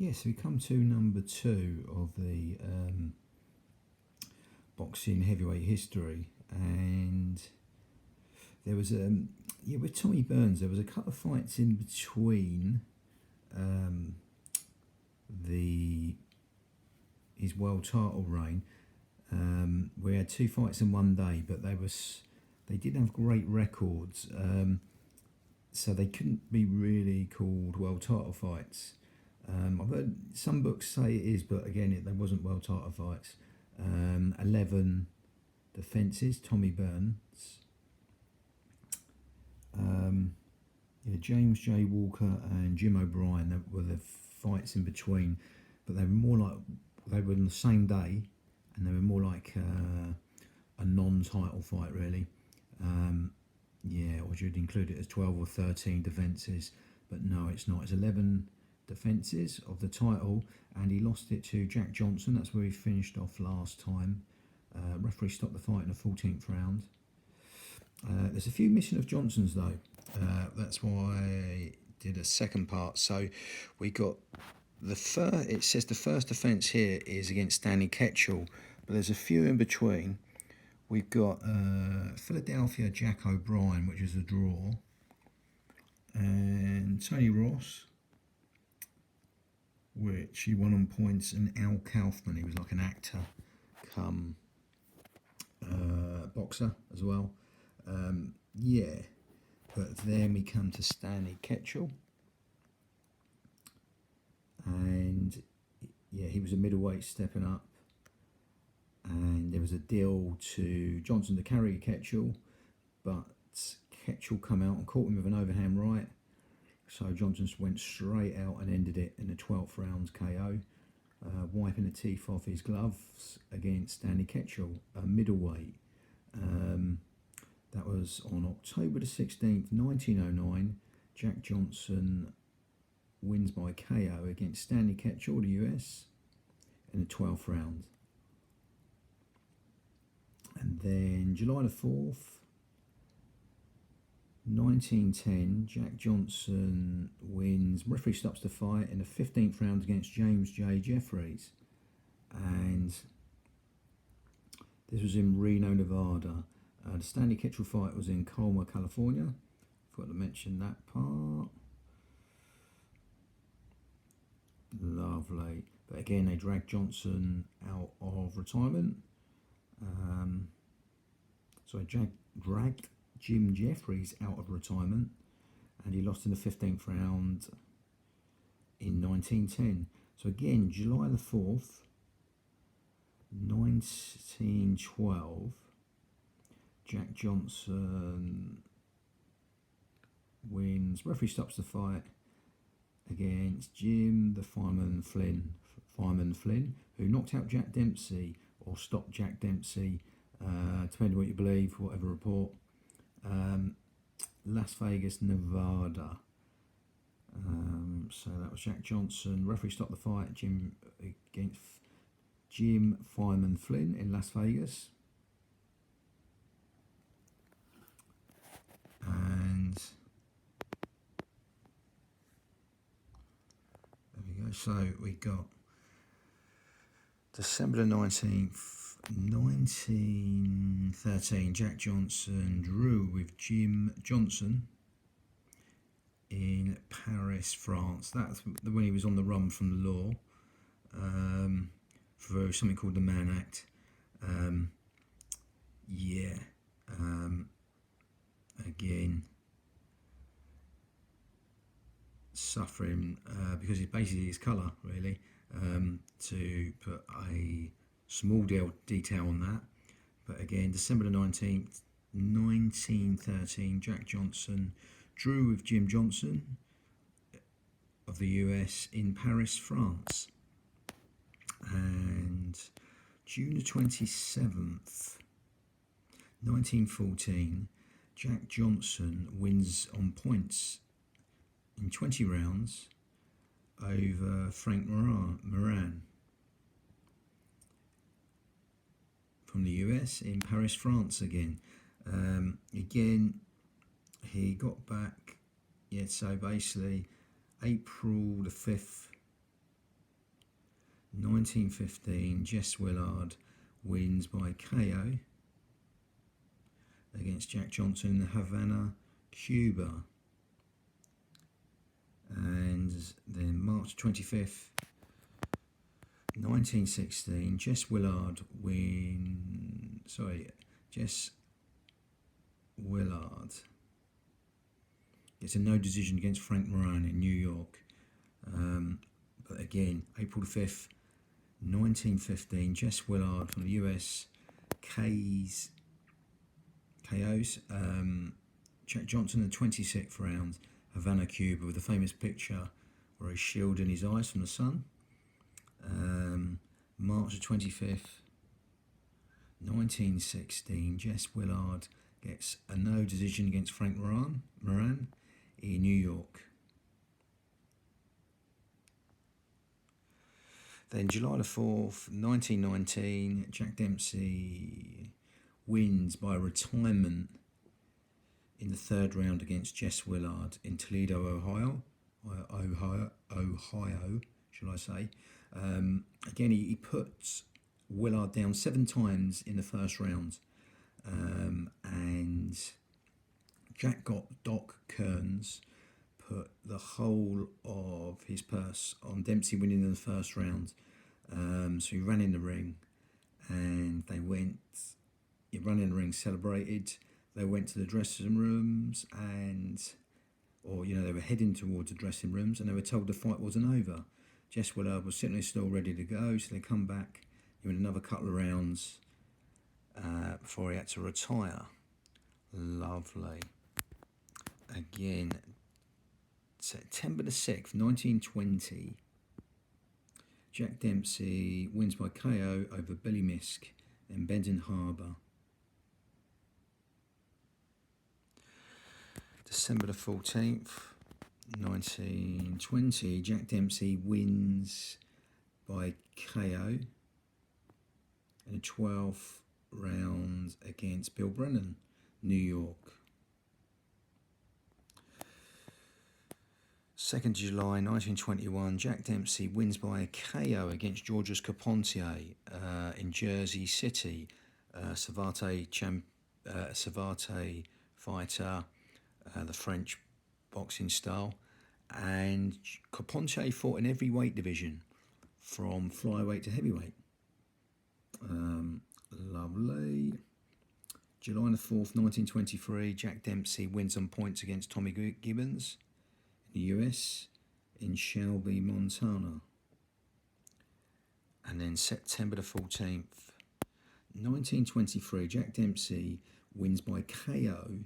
Yes, we come to number 2 of the boxing heavyweight history, and there was with Tommy Burns there was a couple of fights in between his world title reign. We had 2 fights in one day, but they didn't have great records, so they couldn't be really called world title fights. I've heard some books say it is, but again, they wasn't world title fights. 11 defences, Tommy Burns. James J. Walker and Jim O'Brien, that were the fights in between, but they were on the same day, and they were more like a non-title fight, really. Or you'd include it as 12 or 13 defences, but no, it's not. It's 11 defences of the title, and he lost it to Jack Johnson. That's where he finished off last time. Referee stopped the fight in the 14th round. There's a few missing of Johnson's though. That's why I did a second part. So we got it says the first defence here is against Stanley Ketchel, but there's a few in between. We've got Philadelphia Jack O'Brien, which is a draw, and Tony Ross, which he won on points, and Al Kaufman, he was like an actor come boxer as well. But then we come to Stanley Ketchel, and he was a middleweight stepping up, and there was a deal to Johnson to carry Ketchel, but Ketchel come out and caught him with an overhand right, so Johnson went straight out and ended it in the 12th round KO, wiping the teeth off his gloves against Stanley Ketchel, a middleweight. That was on October the 16th, 1909. Jack Johnson wins by KO against Stanley Ketchel, the US, in the 12th round. And then July the 4th, 1910, Jack Johnson wins. Referee stops the fight in the 15th round against James J. Jeffries. And this was in Reno, Nevada. The Stanley Ketchel fight was in Colma, California. Forgot to mention that part. Lovely. But again, they dragged Johnson out of retirement. Dragged Jim Jeffries out of retirement, and he lost in the 15th round in 1910. So again, July the 4th, 1912, Jack Johnson wins. Referee stops the fight against Jim the Fireman Flynn, who knocked out Jack Dempsey, or stopped Jack Dempsey, depending on what you believe, whatever report. Las Vegas, Nevada. So that was Jack Johnson. Referee stopped the fight against Jim Fireman Flynn in Las Vegas. And there we go. So we got December the 19th, 1913, Jack Johnson drew with Jim Johnson in Paris, France. That's when he was on the run from the law for something called the Mann Act. Again, suffering because it's basically his colour, really. To put a small detail on that, but again, December the 19th, 1913, Jack Johnson drew with Jim Johnson of the US in Paris, France. And June the 27th, 1914, Jack Johnson wins on points in 20 rounds over Frank Moran from the US in Paris, France again. Again, he got back, so basically April the 5th, 1915, Jess Willard wins by KO against Jack Johnson in Havana, Cuba. And then March 25th, 1916, Jess Willard gets a no decision against Frank Moran in New York. But again, April 5th, 1915, Jess Willard from the US KOs Jack Johnson in the 26th round, Havana, Cuba, with the famous picture where he's shielding his eyes from the sun. March the 25th, 1916, Jess Willard gets a no decision against Frank Moran in New York. Then July the 4th, 1919, Jack Dempsey wins by retirement in the third round against Jess Willard in Toledo, Ohio, shall I say. Again, he puts Willard down 7 times in the first round. And Jack got Doc Kearns put the whole of his purse on Dempsey winning in the first round. So he ran in the ring, and he ran in the ring, celebrated. They went to the dressing rooms, they were heading towards the dressing rooms, and they were told the fight wasn't over. Jess Willard was sitting there still ready to go, so they come back. He went another couple of rounds before he had to retire. Lovely. Again, September the 6th, 1920, Jack Dempsey wins by KO over Billy Misk in Benton Harbor. December the 14th, 1920, Jack Dempsey wins by KO in the 12th round against Bill Brennan, New York. 2nd July 1921, Jack Dempsey wins by a KO against Georges Carpentier in Jersey City. Savate fighter, the French boxing style. And Carpentier fought in every weight division, from flyweight to heavyweight. Lovely. July the 4th, 1923, Jack Dempsey wins on points against Tommy Gibbons in the US in Shelby, Montana. And then September the 14th, 1923, Jack Dempsey wins by KO in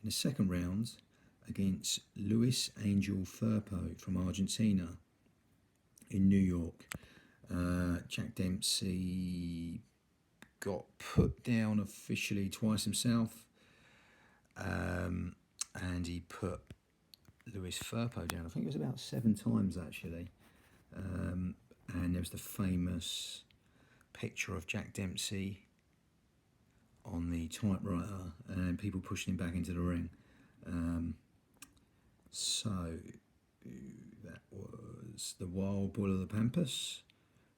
the second round against Luis Angel Firpo from Argentina in New York. Jack Dempsey got put down officially twice himself, and he put Luis Firpo down. I think it was about 7 times actually. And there was the famous picture of Jack Dempsey on the typewriter and people pushing him back into the ring. So that was the Wild Bull of the Pampas,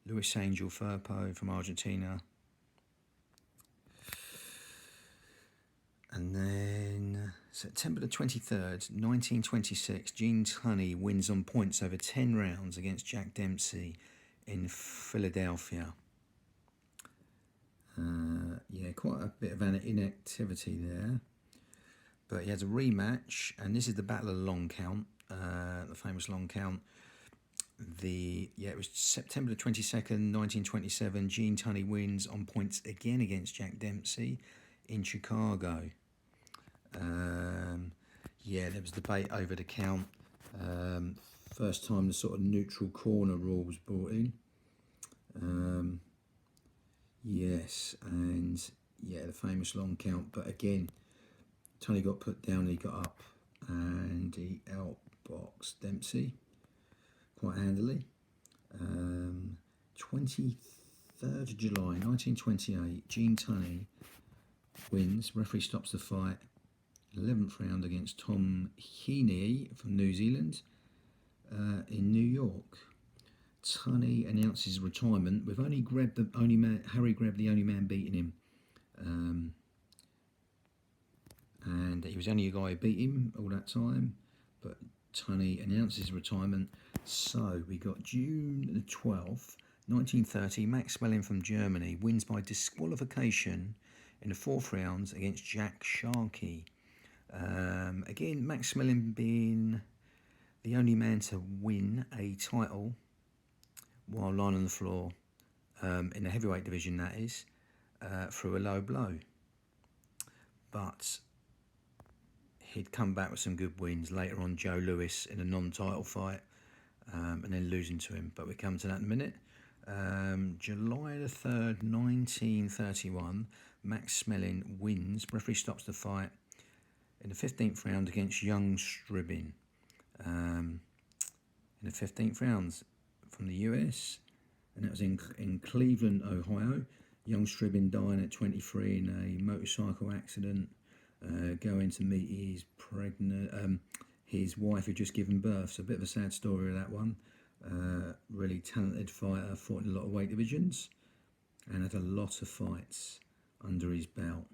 Luis Angel Firpo from Argentina. And then September the 23rd, 1926, Gene Tunney wins on points over 10 rounds against Jack Dempsey in Philadelphia. Quite a bit of inactivity there. But he has a rematch, and this is the Battle of the Long Count, the famous Long Count. It was September the 22nd, 1927. Gene Tunney wins on points again against Jack Dempsey in Chicago. There was debate over the count. First time the sort of neutral corner rule was brought in. The famous long count. But again, Tunney got put down, he got up, and he outboxed Dempsey quite handily. 23rd of July, 1928, Gene Tunney wins. Referee stops the fight. 11th round against Tom Heaney from New Zealand in New York. Tunney announces retirement. We've only grabbed the only man. Harry grabbed the only man beating him, and he was only a guy who beat him all that time. But Tunney announces retirement. So we got June the 12th, 1930. Max Schmeling from Germany wins by disqualification in the 4th round against Jack Sharkey. Again, Max Schmeling being the only man to win a title while lying on the floor, in the heavyweight division, that is, through a low blow. But he'd come back with some good wins. Later on, Joe Louis in a non-title fight, and then losing to him. But we come to that in a minute. July the 3rd, 1931, Max Schmeling wins. Referee stops the fight in the 15th round against Young Stribin. In the 15th round from the US, and that was in Cleveland, Ohio. Young Stribin dying at 23 in a motorcycle accident, going to meet his wife who'd just given birth. So a bit of a sad story of that one. Really talented fighter, fought in a lot of weight divisions, and had a lot of fights under his belt.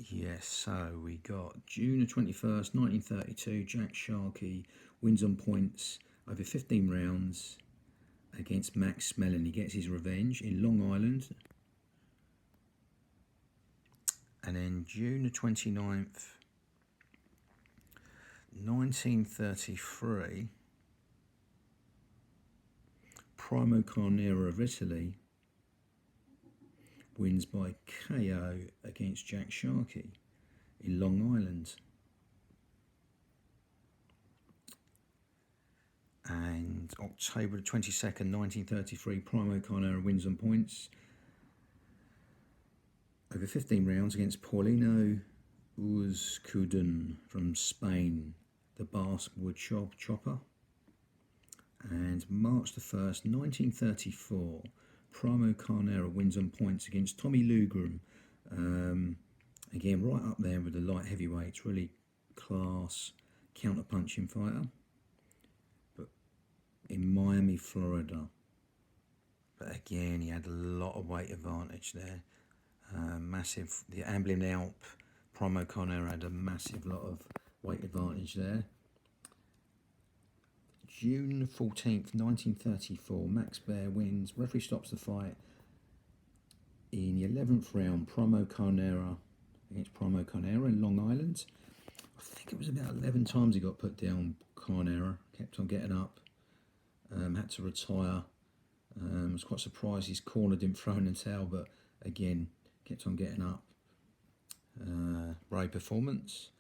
Yes, so we got June the 21st, 1932, Jack Sharkey wins on points over 15 rounds against Max Schmeling. He gets his revenge in Long Island. And then June the 29th, 1933, Primo Carnera of Italy wins by KO against Jack Sharkey in Long Island. And October 22nd, 1933, Primo Carnera wins on points over 15 rounds against Paulino Uzcudun from Spain, the basketball chopper. And March the 1st, 1934, Primo Carnera wins on points against Tommy Lugram. Again, right up there with the light heavyweights, really class counter-punching fighter. But in Miami, Florida. But again, he had a lot of weight advantage there. Massive. The Amblin Alp, Primo Carnera had a massive lot of weight advantage there. June 14th, 1934, Max Baer wins. Referee stops the fight in the 11th round. Primo Carnera against Primo Carnera in Long Island. I think it was about 11 times he got put down. Carnera kept on getting up. Had to retire. I was quite surprised his corner didn't throw in the towel, but again, kept on getting up. Brave performance.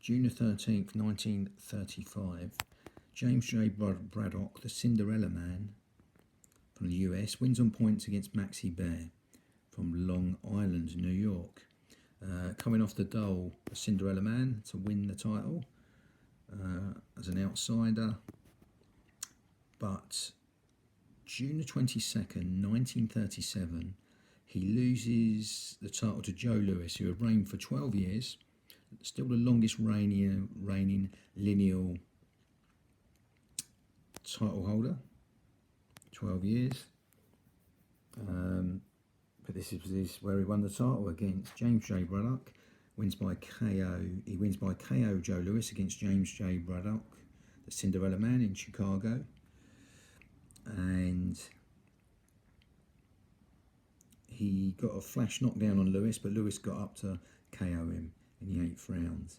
June the 13th, 1935. James J. Braddock, the Cinderella Man from the US, wins on points against Maxie Baer from Long Island, New York. Coming off the dole, the Cinderella Man to win the title as an outsider. But June the 22nd, 1937, he loses the title to Joe Louis, who had reigned for 12 years, still the longest reigning lineal title holder, 12 years. But this is where he won the title against James J. Braddock. Wins by KO. He wins by KO Joe Louis against James J. Braddock, the Cinderella Man in Chicago. And he got a flash knockdown on Louis, but Louis got up to KO him in the 8th round.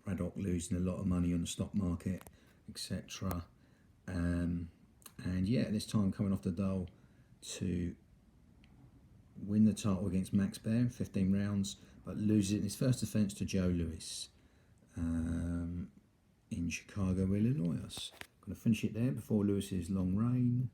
Braddock losing a lot of money on the stock market, etc. And yeah, this time coming off the dole to win the title against Max Baer in 15 rounds, but loses it in his first defence to Joe Louis in Chicago, Illinois. Going to finish it there before Lewis's long reign.